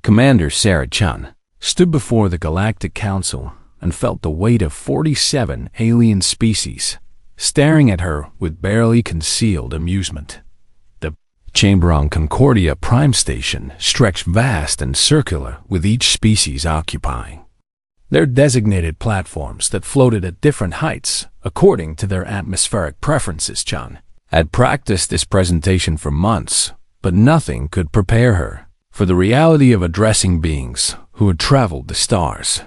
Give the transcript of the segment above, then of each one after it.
Commander Sarah Chun stood before the Galactic Council and felt the weight of 47 alien species staring at her with barely concealed amusement. The chamber on Concordia Prime Station stretched vast and circular, with each species occupying their designated platforms that floated at different heights according to their atmospheric preferences. Chun had practiced this presentation for months, but nothing could prepare her for the reality of addressing beings who had traveled the stars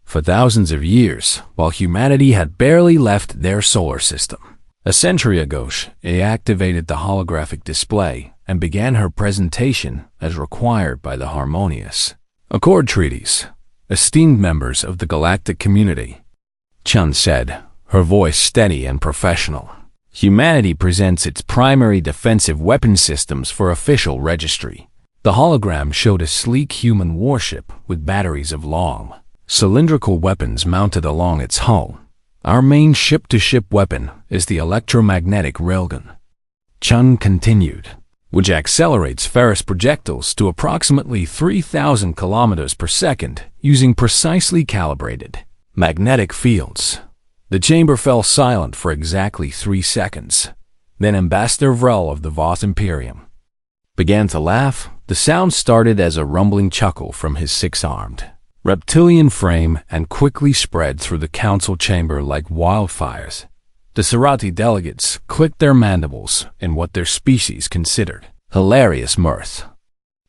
for thousands of years, while humanity had barely left their solar system. A century ago, she activated the holographic display and began her presentation as required by the harmonious Accord treaties. Esteemed members of the galactic community, Chun said, her voice steady and professional. Humanity presents its primary defensive weapon systems for official registry. The hologram showed a sleek human warship with batteries of long, cylindrical weapons mounted along its hull. Our main ship-to-ship weapon is the electromagnetic railgun, Chun continued, which accelerates ferrous projectiles to approximately 3,000 kilometers per second using precisely calibrated magnetic fields. The chamber fell silent for exactly 3 seconds. Then Ambassador Vrel of the Voth Imperium began to laugh. The sound started as a rumbling chuckle from his six-armed reptilian frame and quickly spread through the council chamber like wildfires. The Serati delegates clicked their mandibles in what their species considered hilarious mirth,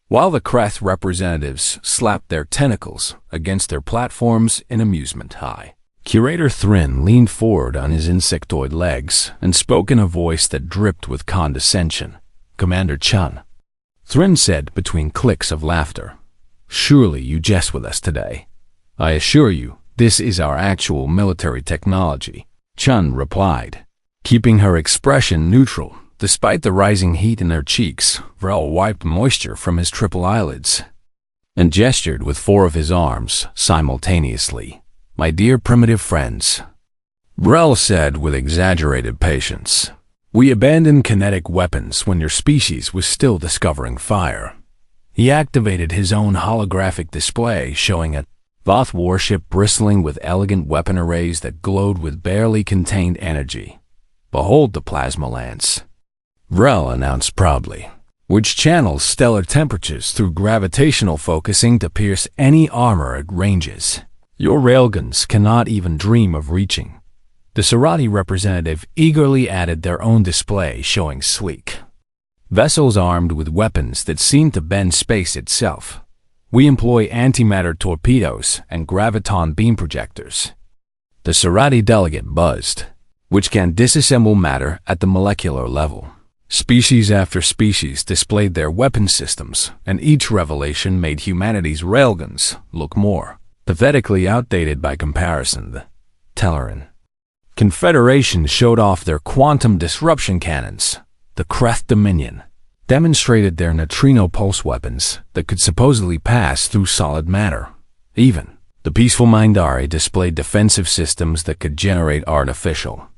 while the Kreth representatives slapped their tentacles against their platforms in amusement. High Curator Thrin leaned forward on his insectoid legs and spoke in a voice that dripped with condescension. Commander Chun, Thrin said between clicks of laughter, surely you jest with us today. I assure you, this is our actual military technology, Chun replied, keeping her expression neutral. Despite the rising heat in their cheeks, Vrel wiped moisture from his triple eyelids and gestured with 4 of his arms simultaneously. My dear primitive friends, Vrel said with exaggerated patience, we abandoned kinetic weapons when your species was still discovering fire. He activated his own holographic display showing a Voth warship bristling with elegant weapon arrays that glowed with barely contained energy. Behold the plasma lance, Vrel announced proudly, which channels stellar temperatures through gravitational focusing to pierce any armor it ranges. Your railguns cannot even dream of reaching. The Serati representative eagerly added their own display showing sleek vessels armed with weapons that seem to bend space itself. We employ antimatter torpedoes and graviton beam projectors. The Serati delegate buzzed, which can disassemble matter at the molecular level. Species after species displayed their weapon systems, and each revelation made humanity's railguns look more pathetically outdated by comparison. The Telleran Confederation showed off their quantum disruption cannons. The Kreth Dominion demonstrated their neutrino pulse weapons that could supposedly pass through solid matter. Even the peaceful Mindari displayed defensive systems that could generate artificial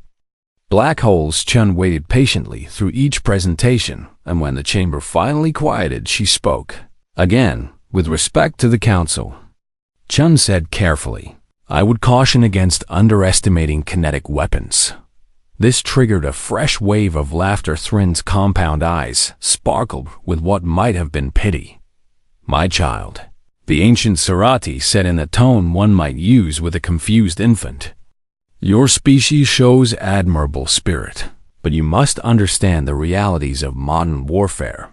black holes. Chun waited patiently through each presentation, and when the chamber finally quieted, she spoke. Again, with respect to the council, Chun said carefully, I would caution against underestimating kinetic weapons. This triggered a fresh wave of laughter. Thrin's compound eyes sparkled with what might have been pity. My child, the ancient Serati said in a tone one might use with a confused infant, your species shows admirable spirit, but you must understand the realities of modern warfare.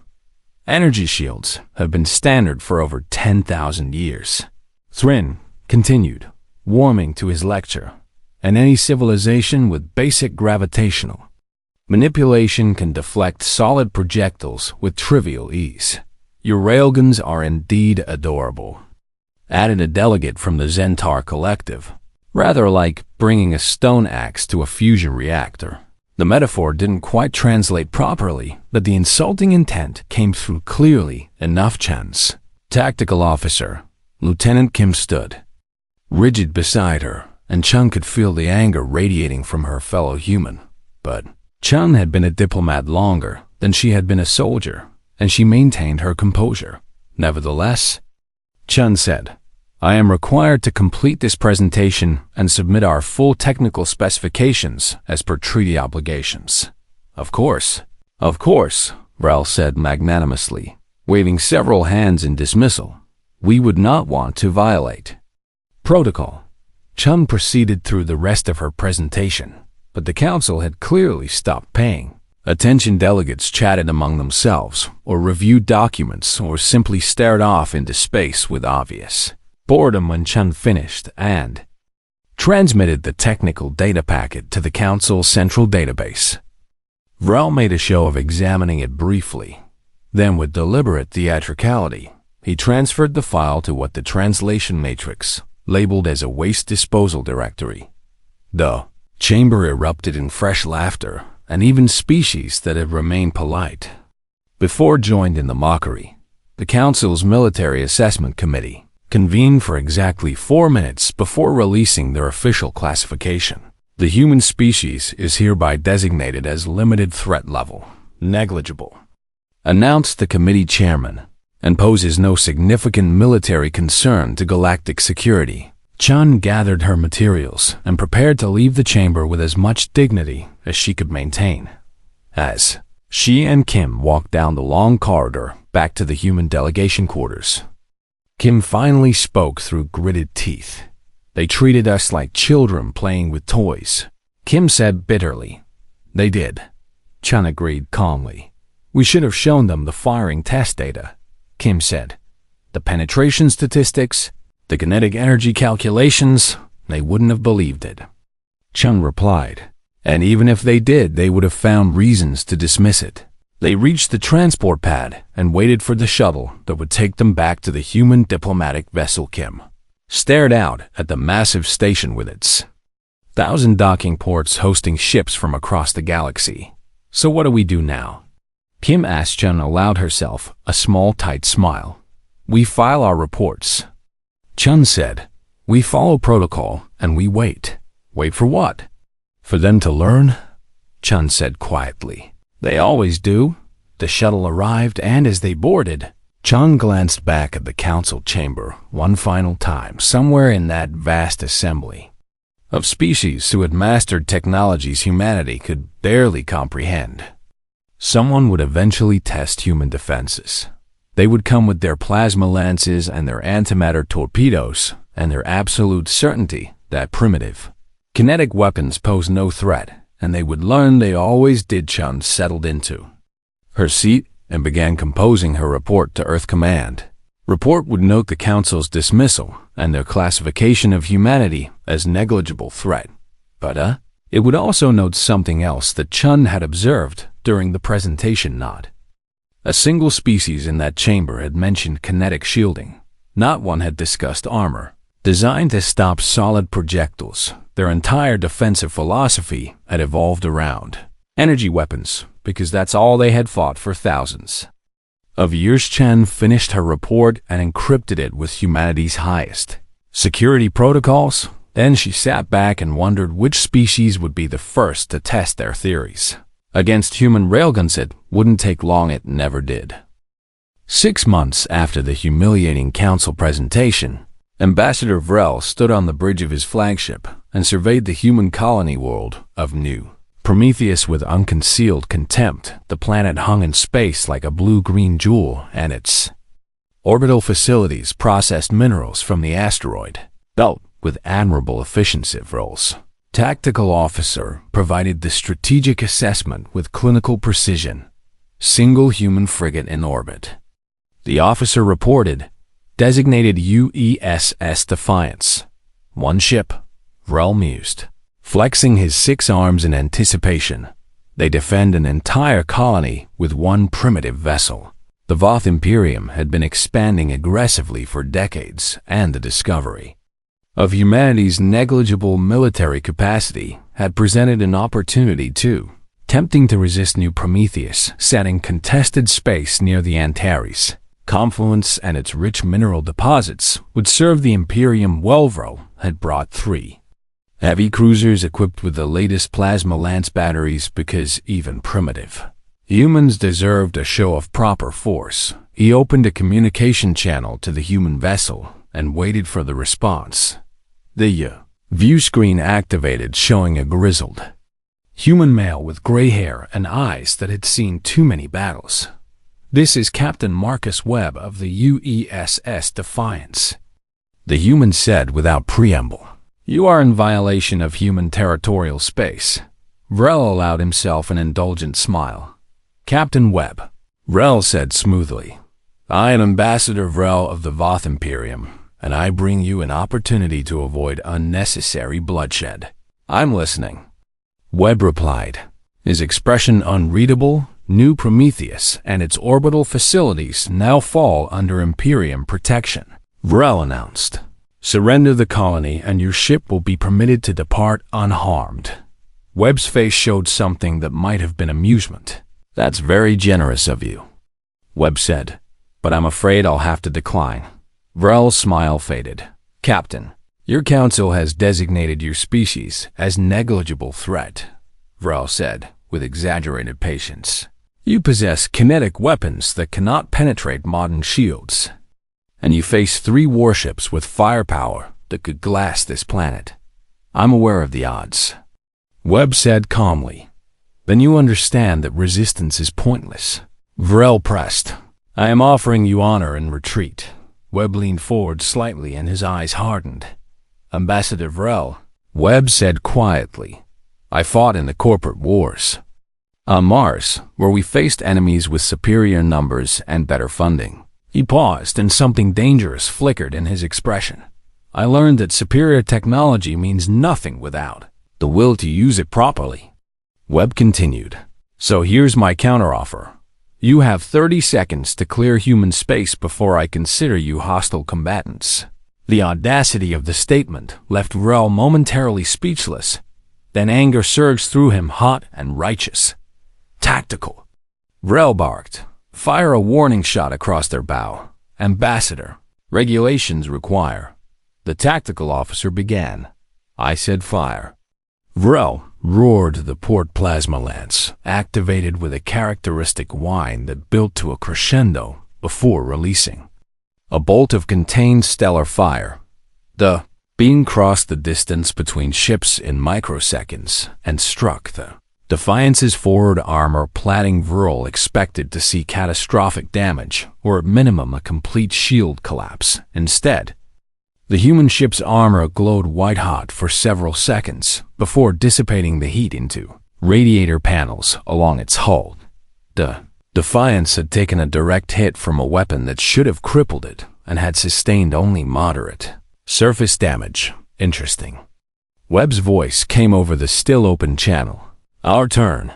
Energy shields have been standard for over 10,000 years. Thrin continued, warming to his lecture, and any civilization with basic gravitational manipulation can deflect solid projectiles with trivial ease. Your railguns are indeed adorable, added a delegate from the Zentar Collective, rather like bringing a stone axe to a fusion reactor. The metaphor didn't quite translate properly, but the insulting intent came through clearly enough. Chun's tactical officer, Lieutenant Kim, stood rigid beside her, and Chun could feel the anger radiating from her fellow human. But Chun had been a diplomat longer than she had been a soldier, and she maintained her composure. Nevertheless, Chun said. I am required to complete this presentation and submit our full technical specifications as per treaty obligations. Of course, Rel said magnanimously, waving several hands in dismissal. We would not want to violate protocol. Chun proceeded through the rest of her presentation, but the council had clearly stopped paying attention. Delegates chatted among themselves, or reviewed documents, or simply stared off into space with obvious boredom when Chun finished and transmitted the technical data packet to the council's central database. Rel made a show of examining it briefly. Then, with deliberate theatricality, he transferred the file to what the translation matrix labeled as a waste disposal directory. The chamber erupted in fresh laughter, and even species that had remained polite before joined in the mockery. The council's military assessment committee convened for exactly 4 minutes before releasing their official classification. The human species is hereby designated as limited threat level, negligible, announced the committee chairman, and poses no significant military concern to galactic security. Chun gathered her materials and prepared to leave the chamber with as much dignity as she could maintain. As she and Kim walked down the long corridor back to the human delegation quarters, Kim finally spoke through gritted teeth. They treated us like children playing with toys, Kim said bitterly. They did, Chun agreed calmly. We should have shown them the firing test data, Kim said. The penetration statistics, the kinetic energy calculations, they wouldn't have believed it. Chun replied, and even if they did, they would have found reasons to dismiss it. They reached the transport pad and waited for the shuttle that would take them back to the human diplomatic vessel. Kim stared out at the massive station with its 1,000 docking ports hosting ships from across the galaxy. So what do we do now? Kim asked. Chun allowed herself a small tight smile. We file our reports. Chun said, we follow protocol and we wait. Wait for what? For them to learn? Chun said quietly. They always do. The shuttle arrived, and as they boarded, Chun glanced back at the council chamber one final time. Somewhere in that vast assembly of species who had mastered technologies humanity could barely comprehend, someone would eventually test human defenses. They would come with their plasma lances and their antimatter torpedoes, and their absolute certainty that primitive kinetic weapons pose no threat, and they would learn they always did. Chun settled into her seat and began composing her report to Earth Command. Report would note the Council's dismissal and their classification of humanity as negligible threat. But it would also note something else that Chun had observed during the presentation. Not a single species in that chamber had mentioned kinetic shielding. Not one had discussed armor designed to stop solid projectiles. Their entire defensive philosophy had evolved around energy weapons, because that's all they had fought for thousands of years. Chen finished her report and encrypted it with humanity's highest security protocols. Then she sat back and wondered which species would be the first to test their theories against human railguns. It wouldn't take long. It never did. 6 months after the humiliating council presentation, Ambassador Vrel stood on the bridge of his flagship and surveyed the human colony world of New Prometheus with unconcealed contempt. The planet hung in space like a blue-green jewel, and its orbital facilities processed minerals from the asteroid belt with admirable efficiency. Vrel's tactical officer provided the strategic assessment with clinical precision. Single human frigate in orbit. The officer reported, designated UESS Defiance. One ship, Vrel mused, flexing his 6 arms in anticipation. They defend an entire colony with one primitive vessel. The Voth Imperium had been expanding aggressively for decades, and the discovery of humanity's negligible military capacity had presented an opportunity too, tempting to resist New Prometheus, setting contested space near the Antares confluence and its rich mineral deposits would serve the Imperium. Vrel had brought 3 heavy cruisers equipped with the latest plasma lance batteries because even primitive humans deserved a show of proper force. He opened a communication channel to the human vessel and waited for the response. The view screen activated, showing a grizzled human male with gray hair and eyes that had seen too many battles. "This is Captain Marcus Webb of the UESS Defiance," the human said without preamble. "You are in violation of human territorial space." Vrel allowed himself an indulgent smile. "Captain Webb," Vrel said smoothly, "I am Ambassador Vrel of the Voth Imperium, and I bring you an opportunity to avoid unnecessary bloodshed." "I'm listening," Webb replied, his expression unreadable. "New Prometheus and its orbital facilities now fall under Imperium protection," Vrel announced. "Surrender the colony and your ship will be permitted to depart unharmed." Webb's face showed something that might have been amusement. "That's very generous of you," Webb said, "but I'm afraid I'll have to decline." Vrel's smile faded. "Captain, your council has designated your species as negligible threat," Vrel said with exaggerated patience. "You possess kinetic weapons that cannot penetrate modern shields, and you face 3 warships with firepower that could glass this planet. I'm aware of the odds," Webb said calmly. "Then you understand that resistance is pointless." Vrel pressed. "I am offering you honor and retreat." Webb leaned forward slightly and his eyes hardened. "Ambassador Vrel," Webb said quietly, "I fought in the corporate wars on Mars, where we faced enemies with superior numbers and better funding." He paused and something dangerous flickered in his expression. "I learned that superior technology means nothing without the will to use it properly." Webb continued. "So here's my counteroffer. You have 30 seconds to clear human space before I consider you hostile combatants." The audacity of the statement left Vrel momentarily speechless. Then anger surged through him, hot and righteous. "Tactical," Vrel barked. "Fire a warning shot across their bow." "Ambassador, regulations require." The tactical officer began. "I said fire." Vrel roared the port plasma lance, activated with a characteristic whine that built to a crescendo before releasing a bolt of contained stellar fire. The beam crossed the distance between ships in microseconds and struck the Defiance's forward armor, platting. Vrel expected to see catastrophic damage, or at minimum a complete shield collapse. Instead, the human ship's armor glowed white-hot for several seconds before dissipating the heat into radiator panels along its hull. The Defiance had taken a direct hit from a weapon that should have crippled it and had sustained only moderate surface damage. "Interesting." Webb's voice came over the still-open channel. "Our turn."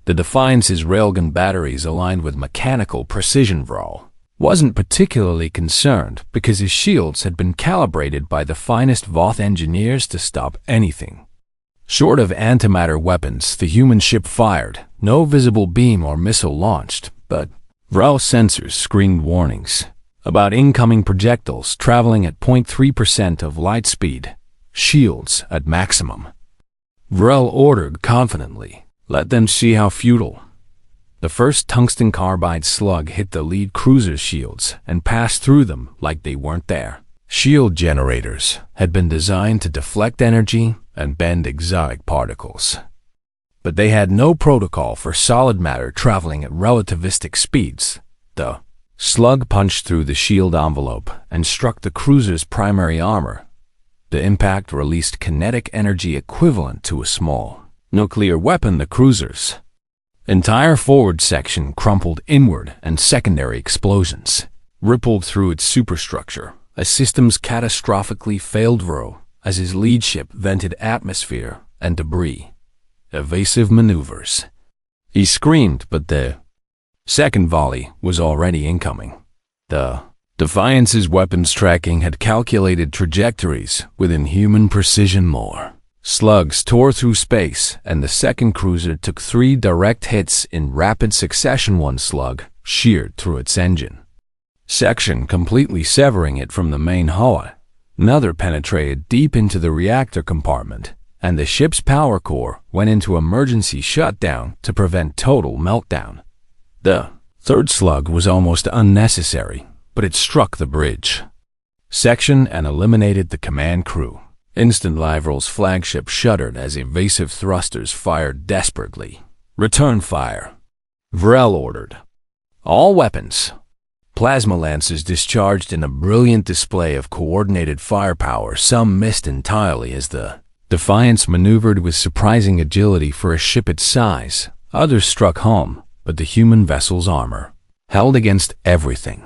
The Defiance's railgun batteries aligned with mechanical precision. Vrel wasn't particularly concerned because his shields had been calibrated by the finest Voth engineers to stop anything short of antimatter weapons the human ship fired. No visible beam or missile launched, but Vrel's sensors screened warnings about incoming projectiles traveling at 0.3% of light speed, shields at maximum. Vrel ordered confidently, "Let them see how futile." The first tungsten carbide slug hit the lead cruiser's shields and passed through them like they weren't there. Shield generators had been designed to deflect energy and bend exotic particles, but they had no protocol for solid matter traveling at relativistic speeds. The slug punched through the shield envelope and struck the cruiser's primary armor. The impact released kinetic energy equivalent to a small nuclear weapon. The cruiser's entire forward section crumpled inward, and secondary explosions rippled through its superstructure. A systems catastrophically failed Vrel as his lead ship vented atmosphere and debris. Evasive maneuvers. He screamed, but the second volley was already incoming. The Defiance's weapons tracking had calculated trajectories within human precision. More slugs tore through space, and the second cruiser took 3 direct hits in rapid succession. One slug sheared through its engine section, completely severing it from the main hull. Another penetrated deep into the reactor compartment, and the ship's power core went into emergency shutdown to prevent total meltdown. The Third slug was almost unnecessary, but it struck the bridge section and eliminated the command crew. Instant Liveral's flagship shuddered as evasive thrusters fired desperately. "Return fire," Vrel ordered. "All weapons." Plasma lances discharged in a brilliant display of coordinated firepower. Some missed entirely as the Defiance maneuvered with surprising agility for a ship its size. Others struck home, but the human vessel's armor held against everything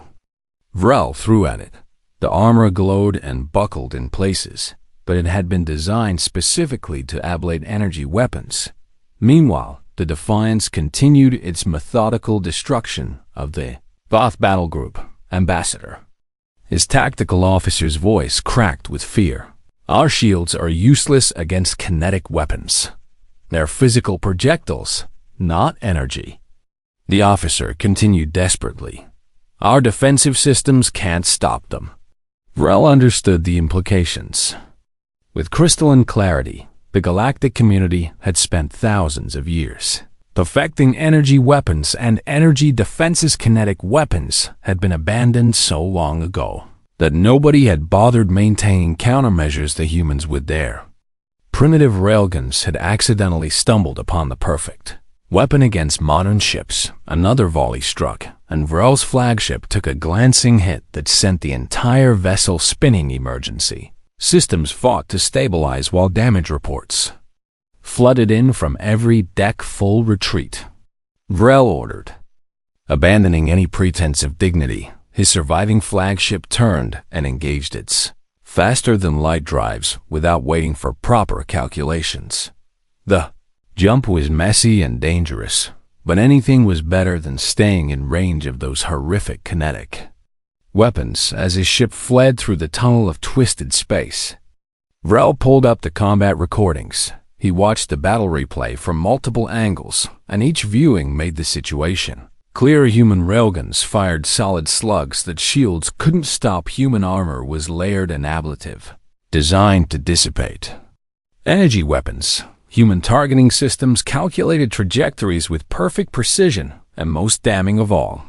Vrel threw at it. The armor glowed and buckled in places, but it had been designed specifically to ablate energy weapons. Meanwhile, the Defiance continued its methodical destruction of the Voth battle group ambassador. His tactical officer's voice cracked with fear. "Our shields are useless against kinetic weapons. They're physical projectiles, not energy." The officer continued desperately. "Our defensive systems can't stop them." Vrel understood the implications. With crystalline clarity, the galactic community had spent thousands of years perfecting energy weapons, and energy defenses. Kinetic weapons had been abandoned so long ago that nobody had bothered maintaining countermeasures the humans would dare. Primitive railguns had accidentally stumbled upon the perfect weapon against modern ships. Another volley struck, and Vrel's flagship took a glancing hit that sent the entire vessel spinning. Emergency systems fought to stabilize while damage reports flooded in from every deck. "Full retreat," Vrel ordered. Abandoning any pretense of dignity, his surviving flagship turned and engaged its faster-than-light drives without waiting for proper calculations. The jump was messy and dangerous, but anything was better than staying in range of those horrific kinetic weapons as his ship fled through the tunnel of twisted space. Vrel pulled up the combat recordings. He watched the battle replay from multiple angles, and each viewing made the situation clear. Human railguns fired solid slugs that shields couldn't stop. Human armor was layered and ablative, designed to dissipate. Energy weapons, human targeting systems calculated trajectories with perfect precision, and most damning of all,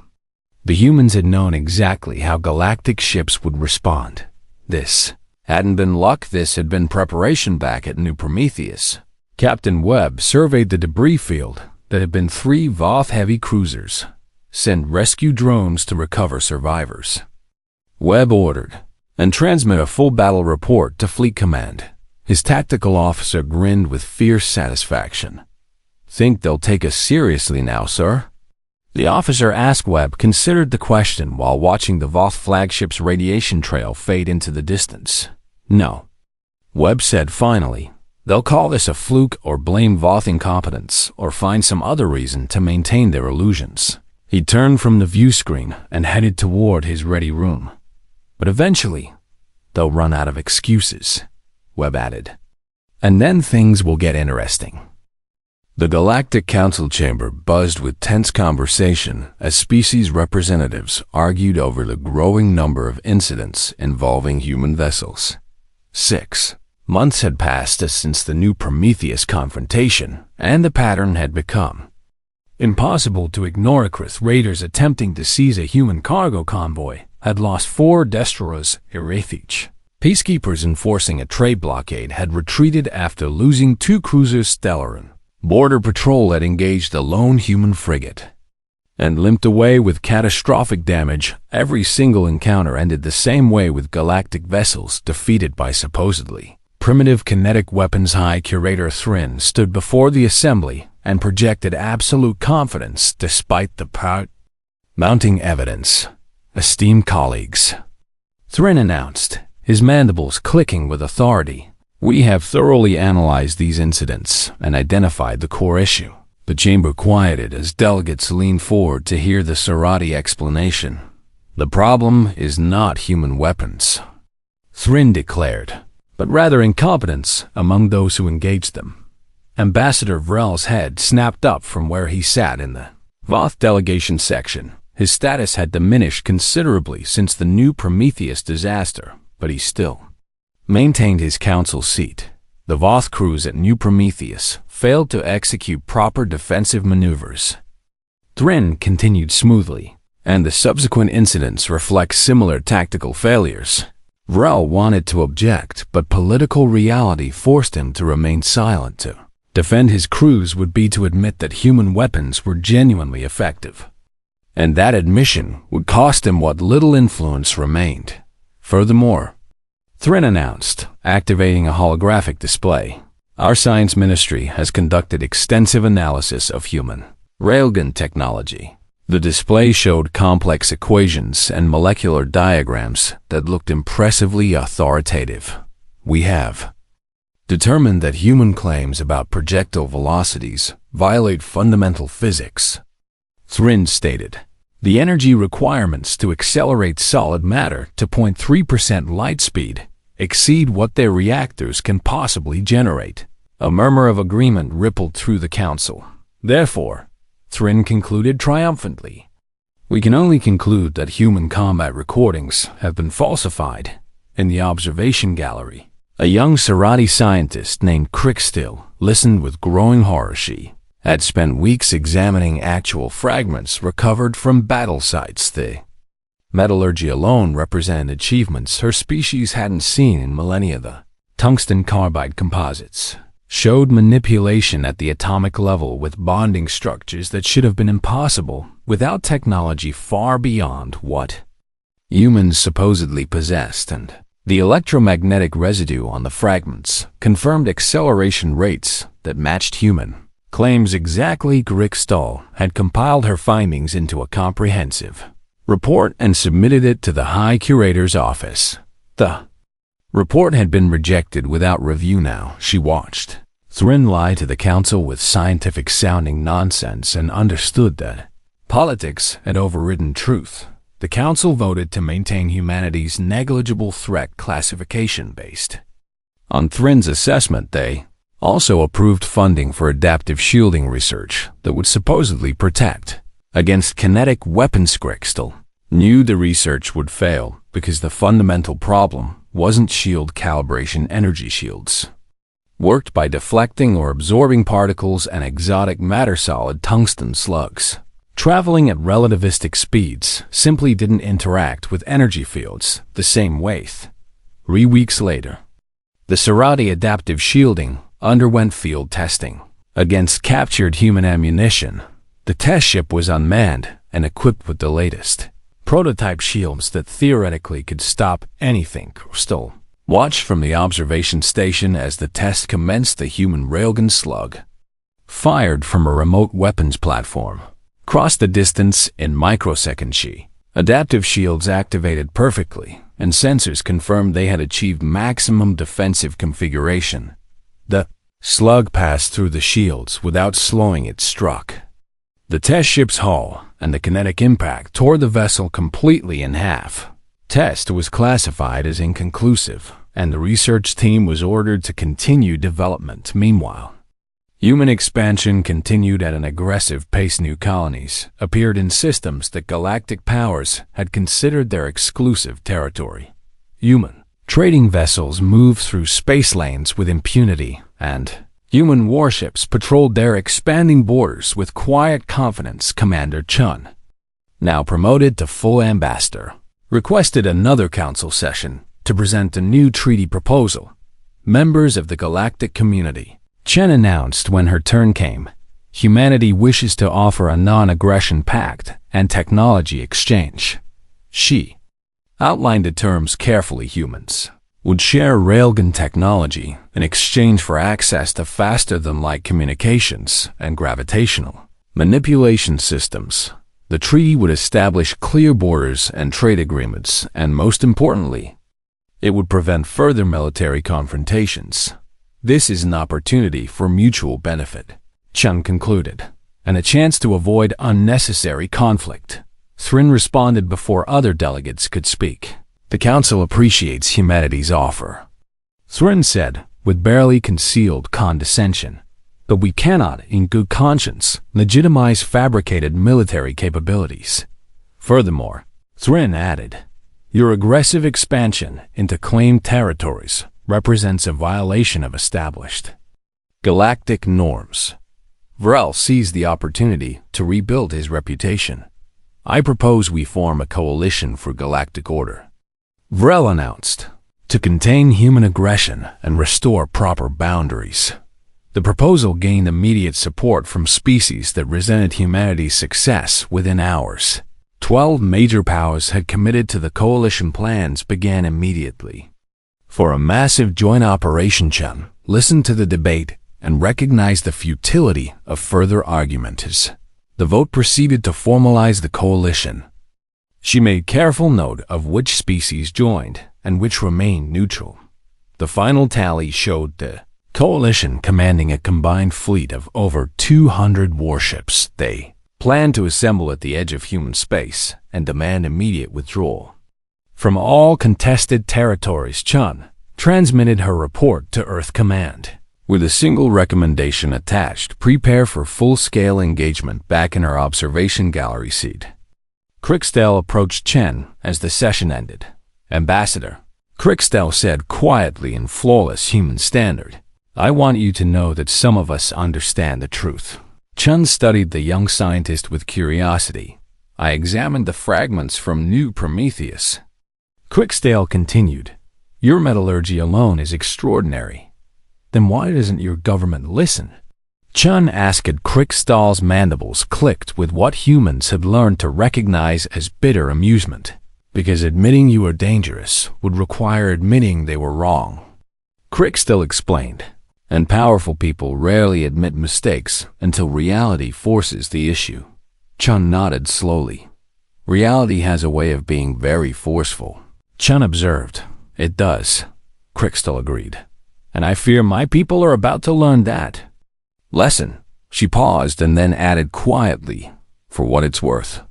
the humans had known exactly how galactic ships would respond. This hadn't been luck, this had been preparation. Back at New Prometheus, Captain Webb surveyed the debris field that had been 3 Voth heavy cruisers. "Send rescue drones to recover survivors," Webb ordered, "and transmit a full battle report to Fleet Command." His tactical officer grinned with fierce satisfaction. "Think they'll take us seriously now, sir?" The officer asked. Webb considered the question while watching the Voth flagship's radiation trail fade into the distance. "No," Webb said finally. "They'll call this a fluke or blame Voth incompetence or find some other reason to maintain their illusions." He turned from the view screen and headed toward his ready room. "But eventually, they'll run out of excuses," Webb added. "And then things will get interesting." The Galactic Council chamber buzzed with tense conversation as species representatives argued over the growing number of incidents involving human vessels. 6 months had passed since the New Prometheus confrontation, and the pattern had become impossible to ignore. Krith raiders attempting to seize a human cargo convoy had lost 4 destroyers each. Peacekeepers enforcing a trade blockade had retreated after losing 2 cruisers. Stellarin Border Patrol had engaged a lone human frigate and limped away with catastrophic damage. Every single encounter ended the same way, with galactic vessels defeated by supposedly primitive kinetic weapons. High Curator Thrin stood before the assembly and projected absolute confidence despite the mounting evidence. "Esteemed colleagues," Thrin announced, his mandibles clicking with authority, "we have thoroughly analyzed these incidents and identified the core issue." The chamber quieted as delegates leaned forward to hear the Sarati explanation. "The problem is not human weapons," Thrin declared, "but rather incompetence among those who engaged them." Ambassador Vrel's head snapped up from where he sat in the Voth delegation section. His status had diminished considerably since the New Prometheus disaster, but he still maintained his council seat. The Voth crews at New Prometheus failed to execute proper defensive maneuvers. Thrin continued smoothly, and the subsequent incidents reflect similar tactical failures. Vrel wanted to object, but political reality forced him to remain silent. To defend his crews would be to admit that human weapons were genuinely effective, and that admission would cost him what little influence remained. Furthermore, Thrin announced, activating a holographic display, "Our science ministry has conducted extensive analysis of human railgun technology." The display showed complex equations and molecular diagrams that looked impressively authoritative. "We have determined that human claims about projectile velocities violate fundamental physics," Thrin stated. "The energy requirements to accelerate solid matter to 0.3% light speed exceed what their reactors can possibly generate." A murmur of agreement rippled through the council. "Therefore," Thrin concluded triumphantly, "we can only conclude that human combat recordings have been falsified." In the observation gallery, a young Serati scientist named Crickstill listened with growing horror. She had spent weeks examining actual fragments recovered from battle sites. The metallurgy alone represented achievements her species hadn't seen in millennia. The tungsten carbide composites showed manipulation at the atomic level with bonding structures that should have been impossible without technology far beyond what humans supposedly possessed, and the electromagnetic residue on the fragments confirmed acceleration rates that matched human claims exactly. Grickstall had compiled her findings into a comprehensive report and submitted it to the High Curator's office. The report had been rejected without review. Now she watched Thrin lie to the council with scientific-sounding nonsense and understood that politics had overridden truth. The council voted to maintain humanity's negligible threat classification based on Thrin's assessment. They also approved funding for adaptive shielding research that would supposedly protect against kinetic weapons. Grickstill knew the research would fail because the fundamental problem wasn't shield calibration. Energy shields worked by deflecting or absorbing particles and exotic matter. Solid tungsten slugs traveling at relativistic speeds simply didn't interact with energy fields the same way. 3 weeks later, the Serati adaptive shielding underwent field testing against captured human ammunition. The test ship was unmanned and equipped with the latest prototype shields that theoretically could stop anything. Still watched from the observation station as the test commenced. The human railgun slug, fired from a remote weapons platform, crossed the distance in microseconds. Adaptive shields activated perfectly, and sensors confirmed they had achieved maximum defensive configuration. The slug passed through the shields without slowing. It struck the test ship's hull, and the kinetic impact tore the vessel completely in half. Test was classified as inconclusive, and the research team was ordered to continue development. Meanwhile, human expansion continued at an aggressive pace. New colonies appeared in systems that galactic powers had considered their exclusive territory. Human trading vessels moved through space lanes with impunity, and human warships patrolled their expanding borders with quiet confidence. Commander Chun, now promoted to full ambassador, requested another council session to present a new treaty proposal. Members of the galactic community, Chen announced when her turn came, humanity wishes to offer a non-aggression pact and technology exchange. She outlined the terms carefully. Humans would share railgun technology in exchange for access to faster-than-light communications and gravitational manipulation systems. The treaty would establish clear borders and trade agreements, and most importantly, it would prevent further military confrontations. This is an opportunity for mutual benefit, Chun concluded, and a chance to avoid unnecessary conflict. Thrin responded before other delegates could speak. The council appreciates humanity's offer, Thrin said, with barely concealed condescension, but we cannot, in good conscience, legitimize fabricated military capabilities. Furthermore, Thrin added, your aggressive expansion into claimed territories represents a violation of established galactic norms. Vrel seized the opportunity to rebuild his reputation. "I propose we form a coalition for galactic order," Vrel announced, "to contain human aggression and restore proper boundaries." The proposal gained immediate support from species that resented humanity's success within hours. 12 major powers had committed to the coalition. Plans began immediately for a massive joint operation. Chen listened to the debate and recognized the futility of further arguments. The vote proceeded to formalize the coalition. She made careful note of which species joined and which remained neutral. The final tally showed the coalition commanding a combined fleet of over 200 warships. They planned to assemble at the edge of human space and demand immediate withdrawal from all contested territories. Chun transmitted her report to Earth Command with a single recommendation attached: prepare for full-scale engagement. Back in her observation gallery seat, Crixtel approached Chen as the session ended. "Ambassador," Crixtel said quietly in flawless human standard, "I want you to know that some of us understand the truth." Chen studied the young scientist with curiosity. "I examined the fragments from New Prometheus." Crixtel continued, "Your metallurgy alone is extraordinary. Then why doesn't your government listen?" Chun asked. Crixtal's mandibles clicked with what humans had learned to recognize as bitter amusement. "Because admitting you are dangerous would require admitting they were wrong," Crixtal explained. "And powerful people rarely admit mistakes until reality forces the issue." Chun nodded slowly. "Reality has a way of being very forceful," Chun observed. "It does," Crixtal agreed. "And I fear my people are about to learn that lesson." She paused and then added quietly, "For what it's worth."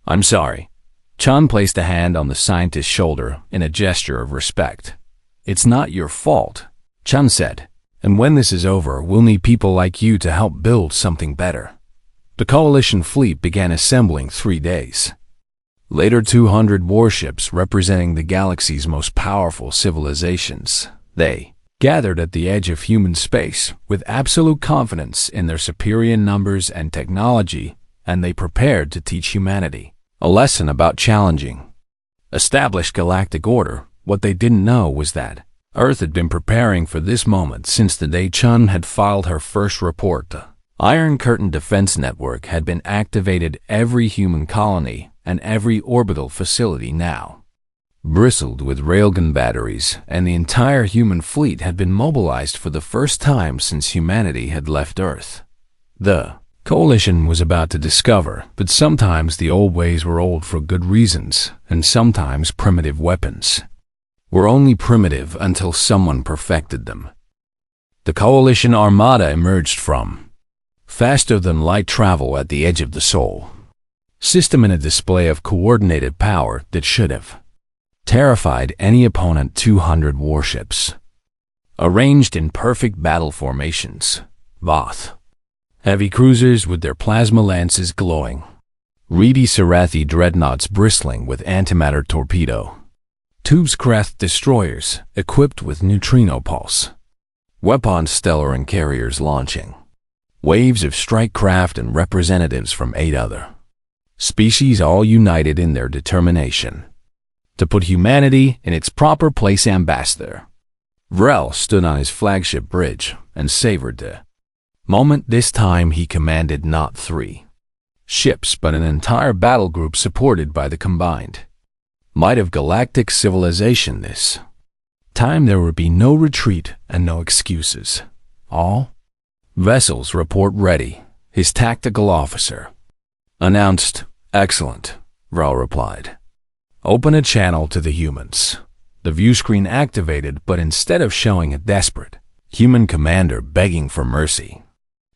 "I'm sorry." Chun placed a hand on the scientist's shoulder in a gesture of respect. "It's not your fault," Chun said. "And when this is over, we'll need people like you to help build something better." The coalition fleet began assembling 3 days later. 200 warships representing the galaxy's most powerful civilizations. They gathered at the edge of human space with absolute confidence in their superior numbers and technology, and they prepared to teach humanity a lesson about challenging established galactic order. What they didn't know was that Earth had been preparing for this moment since the day Chun had filed her first report. The Iron Curtain Defense Network had been activated. Every human colony and every orbital facility now bristled with railgun batteries, and the entire human fleet had been mobilized for the first time since humanity had left Earth. The coalition was about to discover that sometimes the old ways were old for good reasons, and sometimes primitive weapons were only primitive until someone perfected them. The coalition armada emerged from faster-than-light travel at the edge of the soul system in a display of coordinated power that should have terrified any opponent. 200 warships arranged in perfect battle formations. Voth heavy cruisers with their plasma lances glowing. Reedy Sarathi dreadnoughts bristling with antimatter torpedo tubes. Krath destroyers equipped with neutrino pulse weapons. Stellar and carriers launching waves of strike craft and representatives from 8 other species, all united in their determination to put humanity in its proper place. Ambassador Vrel stood on his flagship bridge and savored the moment. This time he commanded not 3 ships but an entire battle group supported by the combined might of galactic civilization. This time there would be no retreat and no excuses. "All vessels report ready," his tactical officer announced. "Excellent," Vrel replied. "Open a channel to the humans." The view screen activated, but instead of showing a desperate human commander begging for mercy,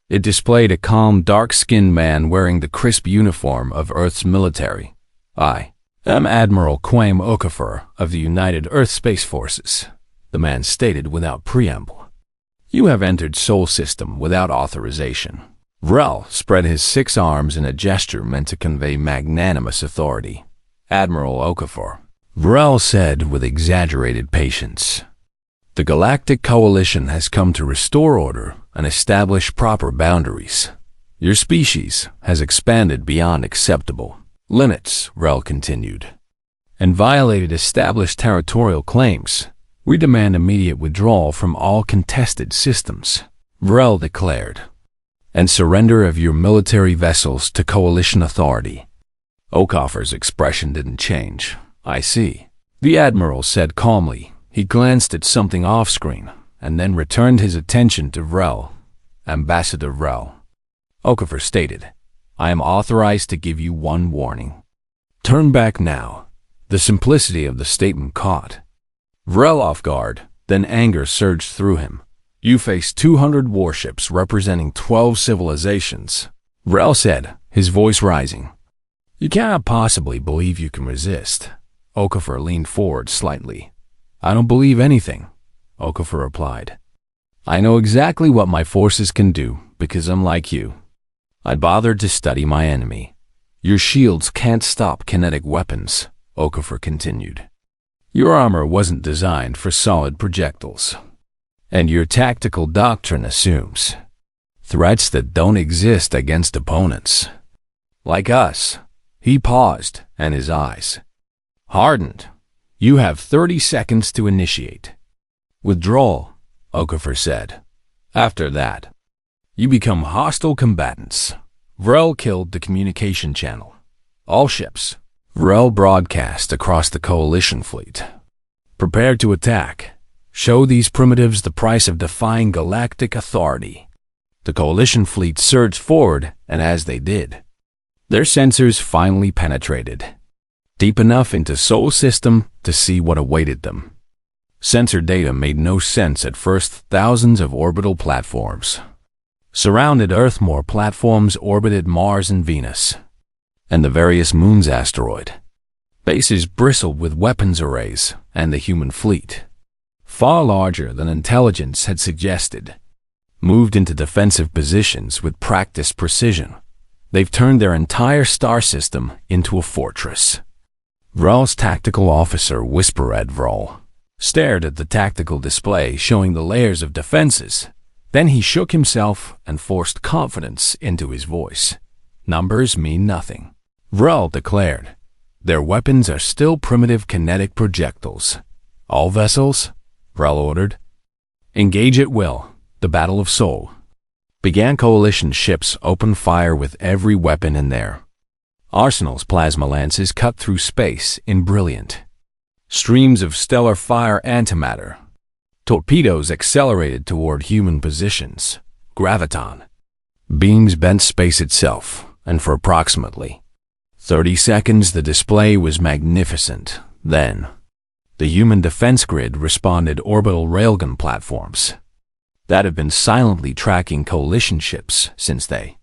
it displayed a calm, dark-skinned man wearing the crisp uniform of Earth's military. "I am Admiral Quaim Okafor of the United Earth Space Forces," the man stated without preamble. "You have entered Sol System without authorization." Vrel spread his 6 arms in a gesture meant to convey magnanimous authority. "Admiral Okafor," Vrel said with exaggerated patience, "the Galactic Coalition has come to restore order and establish proper boundaries. Your species has expanded beyond acceptable limits, Rel continued, and violated established territorial claims. We demand immediate withdrawal from all contested systems, Rel declared, and surrender of your military vessels to Coalition authority. Okafor's expression didn't change. I see, the Admiral said calmly. He glanced at something off-screen, and then returned his attention to Rel. Ambassador Rel, Okafor stated, I am authorized to give you one warning. Turn back now. The simplicity of the statement caught Rel off guard, then anger surged through him. You face 200 warships representing 12 civilizations, Rel said, his voice rising. You cannot possibly believe you can resist. Okafor leaned forward slightly. I don't believe anything, Okafor replied. I know exactly what my forces can do because I'm like you. I bothered to study my enemy. Your shields can't stop kinetic weapons, Okafor continued. Your armor wasn't designed for solid projectiles. And your tactical doctrine assumes threats that don't exist against opponents. Like us. He paused, and his eyes hardened. You have 30 seconds to initiate. Withdrawal, Okafor said. After that, you become hostile combatants. Vrel killed the communication channel. All ships. Vrel broadcast across the Coalition fleet. Prepare to attack. Show these primitives the price of defying galactic authority. The Coalition fleet surged forward, and as they did, their sensors finally penetrated deep enough into Sol system to see what awaited them. Sensor data made no sense at first. Thousands of orbital platforms surrounded Earth. More platforms orbited Mars and Venus, and the various moons. Asteroid bases bristled with weapons arrays, and the human fleet, far larger than intelligence had suggested, moved into defensive positions with practiced precision. They've turned their entire star system into a fortress. Vral's tactical officer, Whisper Vral, stared at the tactical display showing the layers of defenses. Then he shook himself and forced confidence into his voice. Numbers mean nothing, Vrel declared. Their weapons are still primitive kinetic projectiles. All vessels, Vrel ordered. Engage at will. The Battle of Sol began. Coalition ships opened fire with every weapon in their arsenals. Plasma lances cut through space in brilliant streams of stellar fire. Antimatter torpedoes accelerated toward human positions. Graviton beams bent space itself, and for approximately 30 seconds the display was magnificent. Then, the human defense grid responded. Orbital railgun platforms that have been silently tracking Coalition ships since they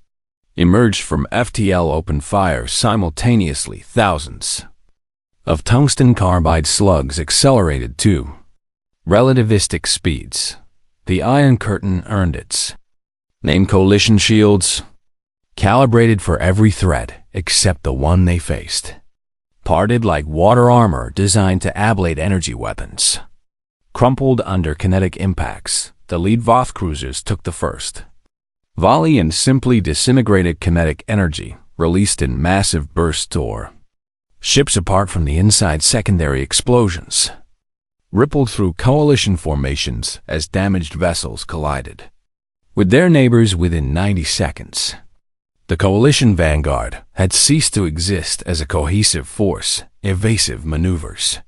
emerged from FTL opened fire simultaneously. Thousands of tungsten carbide slugs accelerated to relativistic speeds. The Iron Curtain earned its name. Coalition shields, calibrated for every threat except the one they faced, parted like water armor designed to ablate energy weapons. Crumpled under kinetic impacts, the lead Voth cruisers took the first volley and simply disintegrated kinetic energy released in massive bursts tore ships apart from the inside. Secondary explosions rippled through Coalition formations as damaged vessels collided with their neighbors within 90 seconds. The Coalition vanguard had ceased to exist as a cohesive force. Evasive maneuvers,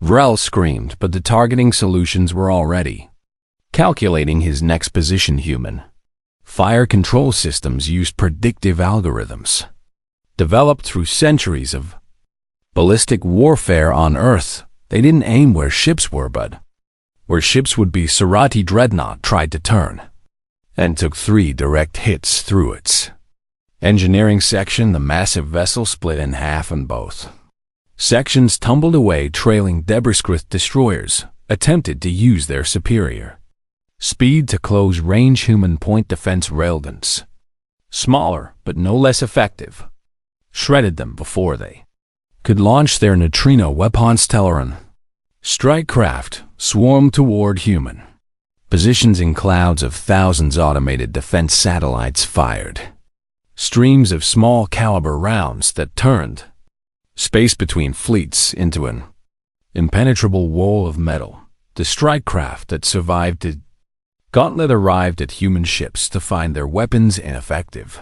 Vrel screamed, but the targeting solutions were already calculating his next position. Human fire control systems used predictive algorithms developed through centuries of ballistic warfare on Earth. They didn't aim where ships were, but where ships would be. Sarati Dreadnought tried to turn and took 3 direct hits through its engineering section. The massive vessel split in half, and both sections tumbled away. Trailing debris. Destroyers attempted to use their superior speed to close range human point defense railguns, smaller but no less effective, shredded them before they could launch their neutrino weapons. Teleron strike craft swarmed toward human positions in clouds of thousands. Automated defense satellites fired streams of small caliber rounds that turned space between fleets into an impenetrable wall of metal. The strike craft that survived the gauntlet arrived at human ships to find their weapons ineffective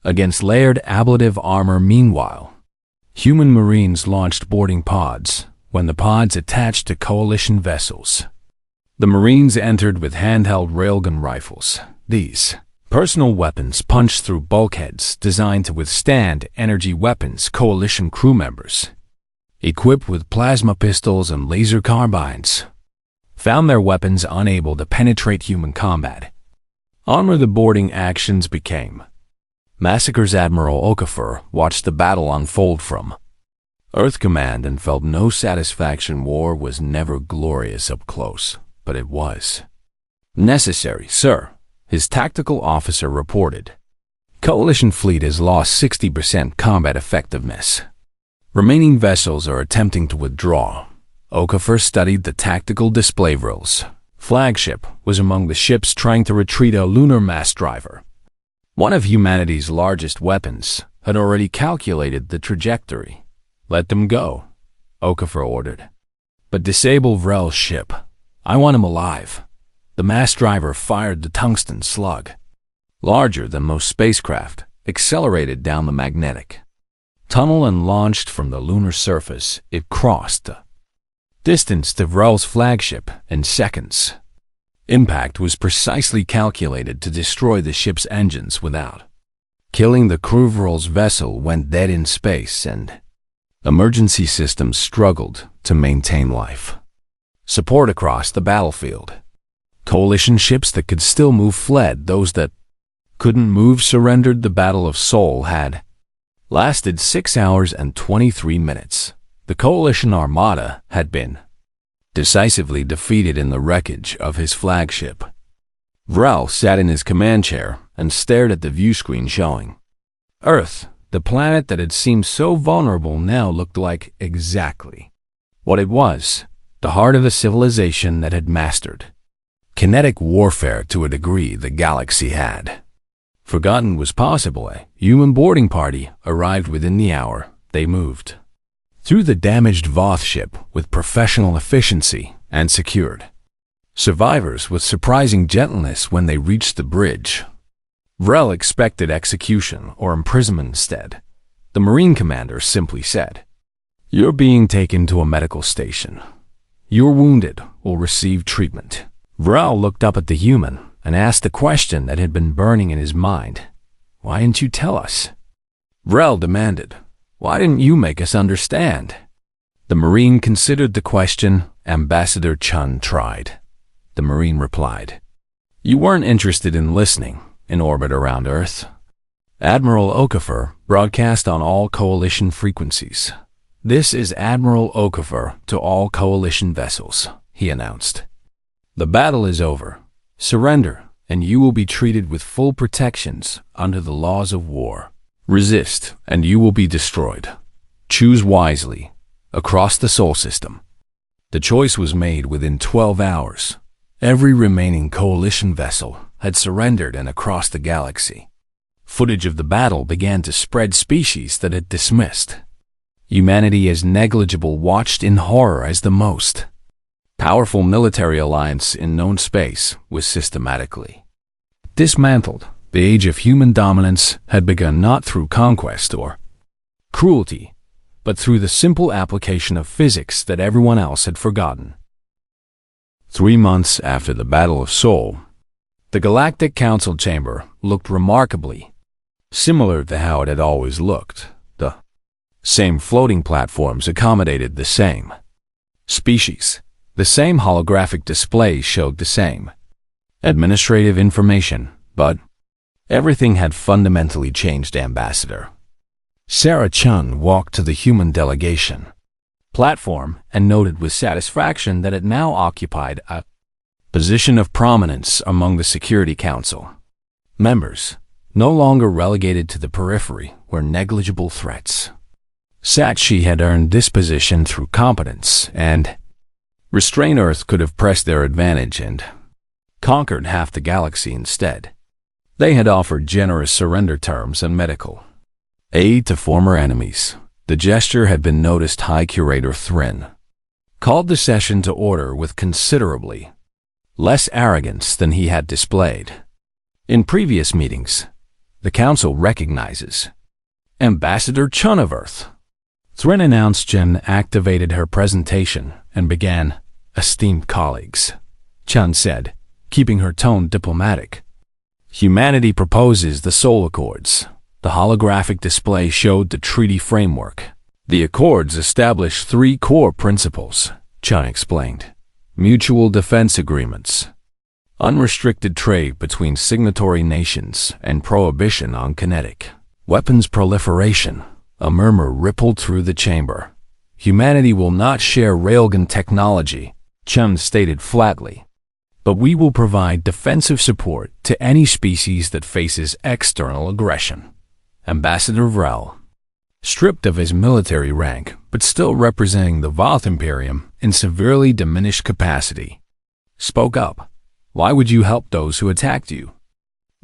against layered ablative armor. Meanwhile, human marines launched boarding pods. When the pods attached to coalition vessels, the marines entered with handheld railgun rifles. These personal weapons punched through bulkheads designed to withstand energy weapons. Coalition crew members, equipped with plasma pistols and laser carbines, found their weapons unable to penetrate human combat armor. The boarding actions became massacres. Admiral Okafor watched the battle unfold from Earth Command and felt no satisfaction. War was never glorious up close, but it was necessary, sir, his tactical officer reported. Coalition fleet has lost 60% combat effectiveness. Remaining vessels are attempting to withdraw. Okafor studied the tactical display rules. Flagship was among the ships trying to retreat. A lunar mass driver, one of humanity's largest weapons, had already calculated the trajectory. Let them go, Okafor ordered. But disable Vrel's ship. I want him alive. The mass driver fired the tungsten slug, larger than most spacecraft, accelerated down the magnetic tunnel and launched from the lunar surface. It crossed the distance to Vrel's flagship in seconds. Impact was precisely calculated to destroy the ship's engines without killing the crew. Vrel's vessel went dead in space, and emergency systems struggled to maintain life support across the battlefield. Coalition ships that could still move fled. Those that couldn't move surrendered. The Battle of Seoul had lasted 6 hours and 23 minutes. The Coalition Armada had been decisively defeated in the wreckage of his flagship. Vrel sat in his command chair and stared at the viewscreen showing Earth. The planet that had seemed so vulnerable now looked like exactly what it was, the heart of a civilization that had mastered kinetic warfare to a degree the galaxy had forgotten was possible. A human boarding party arrived within the hour. They moved through the damaged Voth ship with professional efficiency and secured survivors with surprising gentleness. When they reached the bridge, Vrel expected execution or imprisonment. Instead, the Marine commander simply said, "You're being taken to a medical station. Your wounded will receive treatment." Vrel looked up at the human and asked the question that had been burning in his mind. "Why didn't you tell us?" Vrel demanded. "Why didn't you make us understand?" The Marine considered the question. Ambassador Chun tried. The Marine replied, "You weren't interested in listening." In orbit around Earth, Admiral Okafor broadcast on all Coalition frequencies. "This is Admiral Okafor to all Coalition vessels," he announced. "The battle is over. Surrender, and you will be treated with full protections under the laws of war. Resist, and you will be destroyed. Choose wisely." Across the Sol system, the choice was made within 12 hours. Every remaining Coalition vessel had surrendered, and across the galaxy, footage of the battle began to spread. Species that had dismissed humanity as negligible watched in horror as the most powerful military alliance in known space was systematically dismantled. The age of human dominance had begun not through conquest or cruelty, but through the simple application of physics that everyone else had forgotten. 3 months after the Battle of Seoul, the Galactic Council chamber looked remarkably similar to how it had always looked. The same floating platforms accommodated the same species. The same holographic displays showed the same administrative information, but everything had fundamentally changed. Ambassador Sarah Chun walked to the human delegation platform and noted with satisfaction that it now occupied a position of prominence among the Security Council. Members, no longer relegated to the periphery, were negligible threats. She had earned this position through competence and restraint. Earth could have pressed their advantage and conquered half the galaxy instead. They had offered generous surrender terms and medical aid to former enemies. The gesture had been noticed. High Curator Thrin called the session to order with considerably less arrogance than he had displayed in previous meetings. The Council recognizes Ambassador Chun of Earth. Thrin announced. Jen activated her presentation and began. Esteemed colleagues, Chun said, keeping her tone diplomatic. Humanity proposes the Soul Accords. The holographic display showed the treaty framework. The Accords establish 3 core principles, Chun explained. Mutual defense agreements, unrestricted trade between signatory nations, and prohibition on kinetic weapons proliferation. A murmur rippled through the chamber. Humanity will not share railgun technology, Chun stated flatly. But we will provide defensive support to any species that faces external aggression. Ambassador Vrel, stripped of his military rank but still representing the Voth Imperium in severely diminished capacity, spoke up. Why would you help those who attacked you?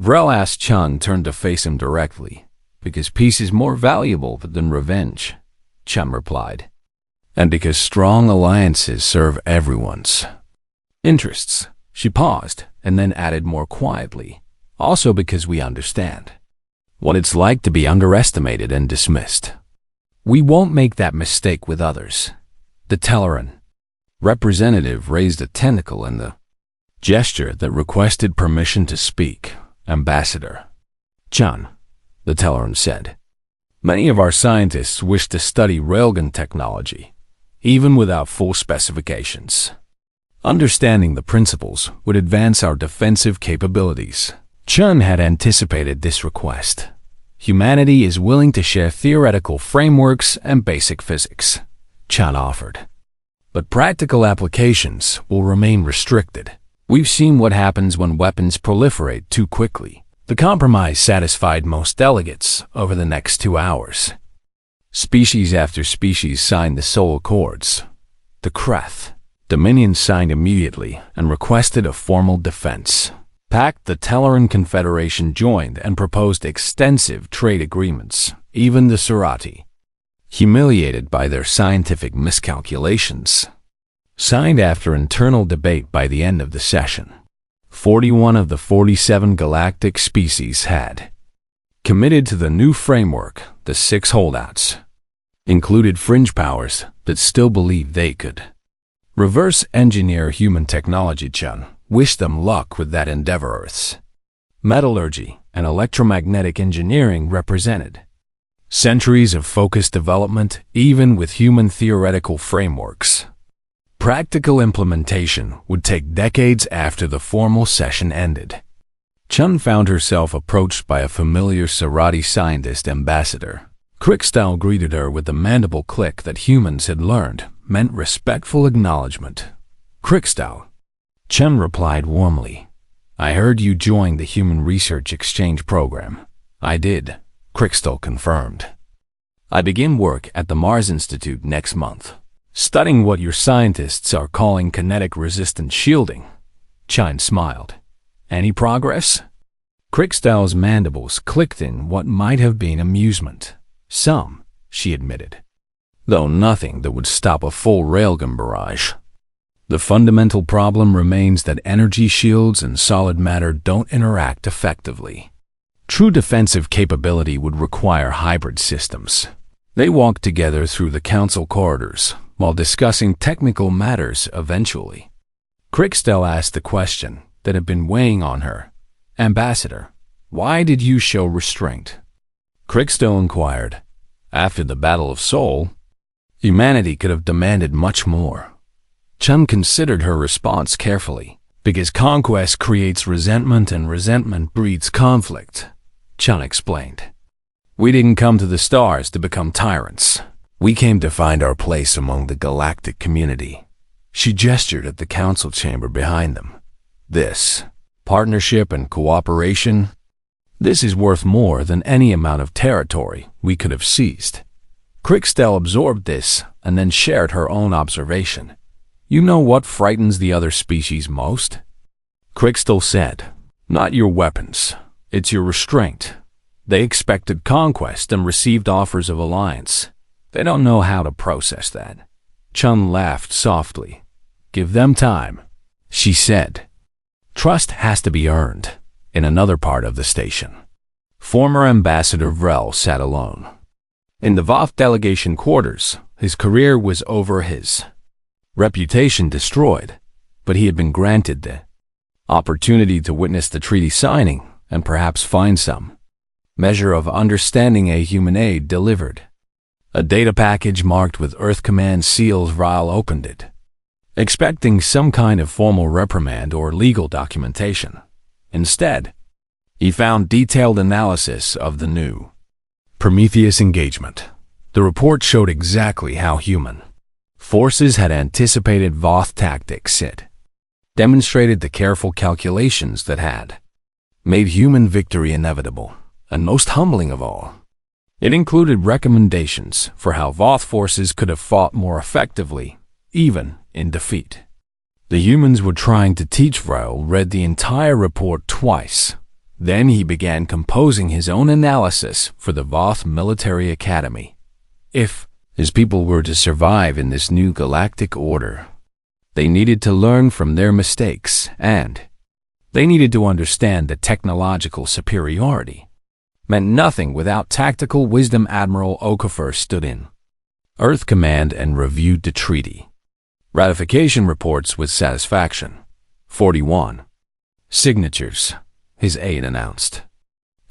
Vrel asked. Chun turned to face him directly. Because peace is more valuable than revenge, Chun replied. And because strong alliances serve everyone's interests. She paused and then added more quietly. Also because we understand what it's like to be underestimated and dismissed. We won't make that mistake with others. The Telleran representative raised a tentacle in the gesture that requested permission to speak. Ambassador Chun, the Telleran said. Many of our scientists wish to study railgun technology, even without full specifications. Understanding the principles would advance our defensive capabilities. Chun had anticipated this request. Humanity is willing to share theoretical frameworks and basic physics, Chun offered. But practical applications will remain restricted. We've seen what happens when weapons proliferate too quickly. The compromise satisfied most delegates over the next 2 hours. Species after species signed the Soul Accords. The Kreth Dominion signed immediately and requested a formal defense. Pact, the Telleran Confederation joined and proposed extensive trade agreements. Even the Surati, humiliated by their scientific miscalculations, signed after internal debate. By the end of the session, 41 of the 47 galactic species had committed to the new framework. The 6 holdouts included fringe powers that still believed they could reverse engineer human technology. Chun wished them luck with that endeavor. Earth's metallurgy and electromagnetic engineering represented centuries of focused development, even with human theoretical frameworks. Practical implementation would take decades after the formal session ended. Chun found herself approached by a familiar Surati scientist. Ambassador Crickstyle greeted her with the mandible click that humans had learned meant respectful acknowledgement. Crickstyle, Chun replied warmly. I heard you joined the Human Research Exchange Program. I did, Crickstyle confirmed. I begin work at the Mars Institute next month, studying what your scientists are calling kinetic-resistant shielding. Chun smiled. Any progress? Crickstyle's mandibles clicked in what might have been amusement. Some, she admitted, though nothing that would stop a full railgun barrage. The fundamental problem remains that energy shields and solid matter don't interact effectively. True defensive capability would require hybrid systems. They walked together through the council corridors while discussing technical matters. Eventually, Crickstyle asked the question that had been weighing on her. Ambassador, why did you show restraint? Crickstyle inquired. After the Battle of Seoul, humanity could have demanded much more. Chun considered her response carefully. Because conquest creates resentment and resentment breeds conflict, Chun explained. We didn't come to the stars to become tyrants. We came to find our place among the galactic community. She gestured at the council chamber behind them. This partnership and cooperation, this is worth more than any amount of territory we could have seized. Crickstyle absorbed this and then shared her own observation. You know what frightens the other species most? Crickstyle said, not your weapons. It's your restraint. They expected conquest and received offers of alliance. They don't know how to process that. Chun laughed softly. Give them time, she said. Trust has to be earned. In another part of the station, former Ambassador Vrel sat alone. In the Voth delegation quarters, his career was over, his reputation destroyed, but he had been granted the opportunity to witness the treaty signing and perhaps find some measure of understanding a human aid delivered. A data package marked with Earth Command seals. Vrel opened it, expecting some kind of formal reprimand or legal documentation. Instead, he found detailed analysis of the new Prometheus engagement. The report showed exactly how human forces had anticipated Voth tactics. It demonstrated the careful calculations that had made human victory inevitable, and most humbling of all, it included recommendations for how Voth forces could have fought more effectively, even in defeat. The humans were trying to teach. Vrel read the entire report twice. Then he began composing his own analysis for the Voth Military Academy. If his people were to survive in this new galactic order, they needed to learn from their mistakes, and they needed to understand that technological superiority meant nothing without tactical wisdom. Admiral Okafor stood in Earth Command and reviewed the treaty ratification reports with satisfaction. 41 signatures, his aide announced.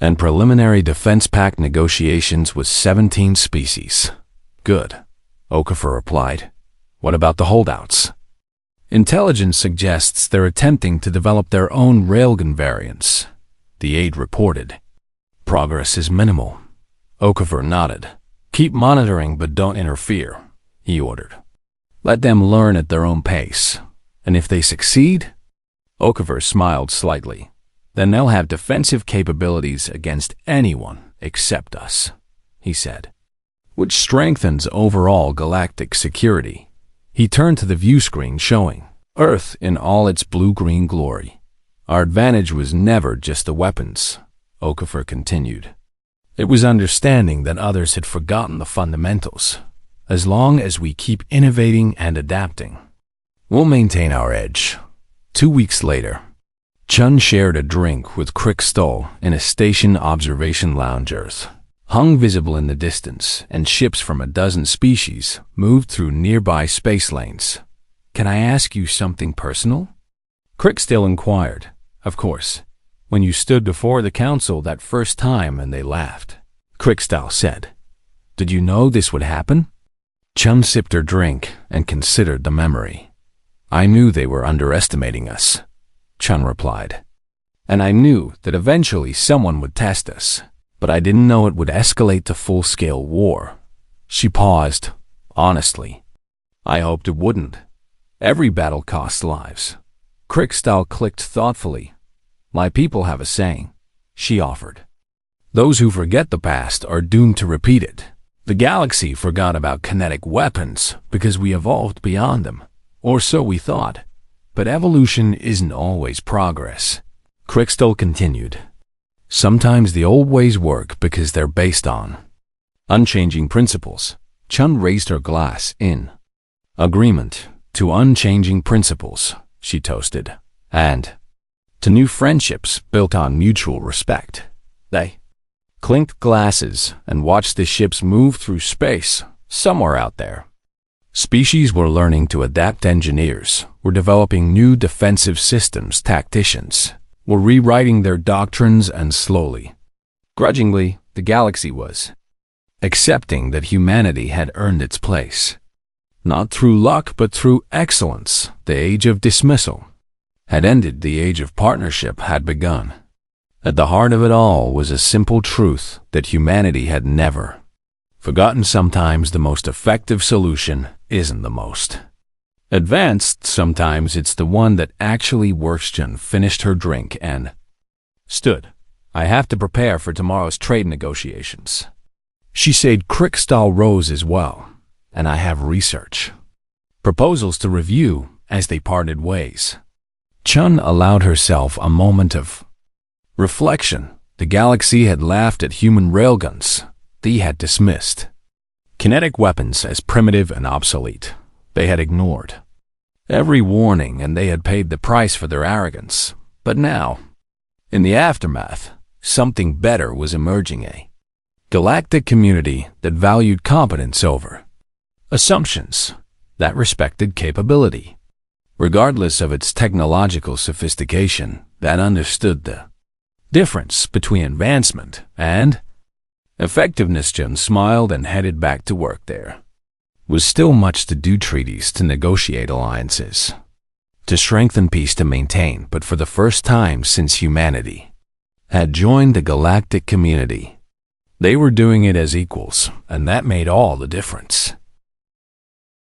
And preliminary defense pact negotiations with 17 species. Good, Okafor replied. What about the holdouts? Intelligence suggests they're attempting to develop their own railgun variants, the aide reported. Progress is minimal. Okafor nodded. Keep monitoring but don't interfere, he ordered. Let them learn at their own pace, and if they succeed, Okafor smiled slightly, then they'll have defensive capabilities against anyone except us, he said, which strengthens overall galactic security. He turned to the view screen showing Earth in all its blue-green glory. Our advantage was never just the weapons, Okafor continued. It was understanding that others had forgotten the fundamentals. As long as we keep innovating and adapting, we'll maintain our edge. 2 weeks later, Chun shared a drink with Crickstall in a station observation lounge. Earth hung visible in the distance, and ships from a dozen species moved through nearby space lanes. Can I ask you something personal? Crickstall inquired. Of course. When you stood before the council that first time and they laughed, Crickstall said. Did you know this would happen? Chun sipped her drink and considered the memory. I knew they were underestimating us, Chun replied. And I knew that eventually someone would test us, but I didn't know it would escalate to full-scale war. She paused. Honestly, I hoped it wouldn't. Every battle costs lives. Crickstall clicked thoughtfully. My people have a saying, she offered. Those who forget the past are doomed to repeat it. The galaxy forgot about kinetic weapons because we evolved beyond them, or so we thought. But evolution isn't always progress. Crickstall continued. Sometimes the old ways work because they're based on unchanging principles. Chun raised her glass in agreement to unchanging principles, she toasted, and to new friendships built on mutual respect. They clinked glasses and watched the ships move through space, somewhere out there. Species were learning to adapt. Engineers were developing new defensive systems. Tacticians were rewriting their doctrines, and slowly, grudgingly, the galaxy was accepting that humanity had earned its place. Not through luck, but through excellence. The age of dismissal had ended. The age of partnership had begun. At the heart of it all was a simple truth that humanity had never forgotten. Sometimes the most effective solution isn't the most advanced. Sometimes it's the one that actually works. Chun finished her drink and stood. I have to prepare for tomorrow's trade negotiations, she said. Crickstall rose as well. And I have research proposals to review. As they parted ways, Chun allowed herself a moment of reflection. The galaxy had laughed at human railguns. They had dismissed kinetic weapons as primitive and obsolete. They had ignored every warning, and they had paid the price for their arrogance. But now, in the aftermath, something better was emerging, a galactic community that valued competence over assumptions, that respected capability, regardless of its technological sophistication, that understood the difference between advancement and effectiveness. Jim smiled and headed back to work. There was still much to do: treaties to negotiate, alliances to strengthen, peace to maintain. But for the first time since humanity had joined the galactic community, they were doing it as equals, and that made all the difference.